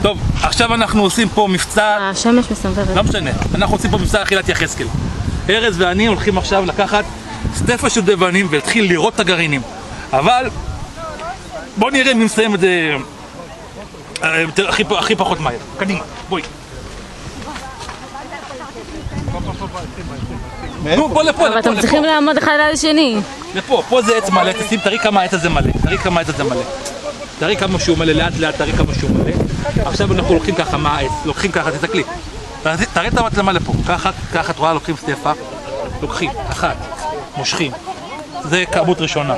טוב, עכשיו אנחנו עושים פה מבצע... השמש מסנוורת. לא משנה, אנחנו עושים פה מבצע אכילת יחזקאל. ארז ואני הולכים עכשיו לקחת סטפה של דובדבנים ולהתחיל לראות את הגרעינים. אבל בוא נראה מי מסיים את זה הכי פחות מהר. קדימה, בואי. נו, בוא לפה, אבל אתם צריכים לעמוד אחד על השני. לפה, פה זה עץ מלא, תראי כמה העץ הזה מלא, תראי כמה שהוא מלא, לאט לאט, תראי כמה שהוא מלא. עכשיו אנחנו לוקחים ככה מהעץ, לוקחים ככה, תסתכלי. תראי את המצלמה לפה, ככה את רואה, לוקחים סטפה, לוקחים, אחת, מושכים. זה כמות ראשונה.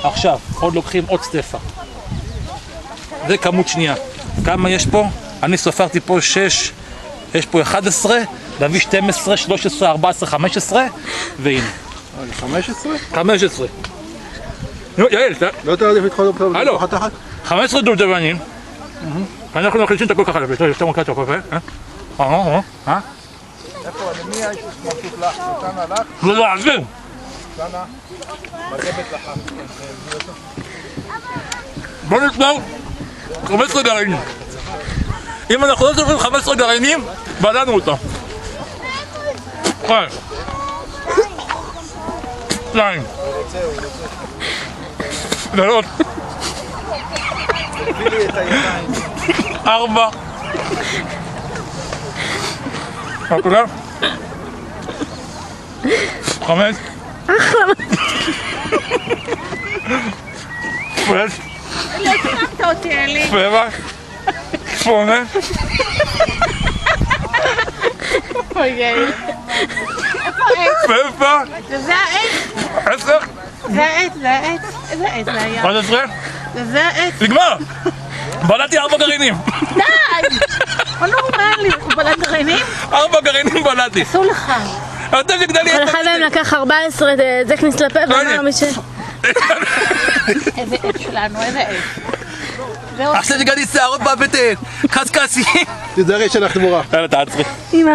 עכשיו, עוד לוקחים עוד סטפה. זה כמות שנייה. כמה יש פה? אני סופרתי פה 6, יש פה 11, להביא 12, 13, 14, 15, והנה. 15? 15. נו, יעל, לא תעדיף לדחות אותו בתוך התחת? 15 דובדבנים. אנחנו מכניסים את הכל ככה לפה, יותר מוקלט את הקפה. איפה, למי יש מרשות לך? נתנה לך? לא, לא, עזבי. נתנה? מגבת לך. בוא נספר 15 גרעינים. אם אנחנו לא סופרים 15 גרעינים, בלענו אותה. 1, 2, 3, 4, 5, 6, לא שמת אותי, אלי. 7, 8, אוי, יאיר. איפה העץ? 9, זה העץ. 10, זה העץ, זה העץ. איזה עץ זה היה? 11, זה העץ. נגמר! בלעתי 4 גרעינים! די! לא נורמלי, הוא בלט גרעינים? 4 גרעינים בלעתי! עשו לך. אתה תגדלי כל אחד מהם לקח 14, זה הכניס לפה ואמר מי ש... איזה עץ שלנו, איזה עץ. עכשיו תגדלי שערות בבטן! קסקסי! תיזהרי שלך דבורה. יאללה תעצרי. אמא.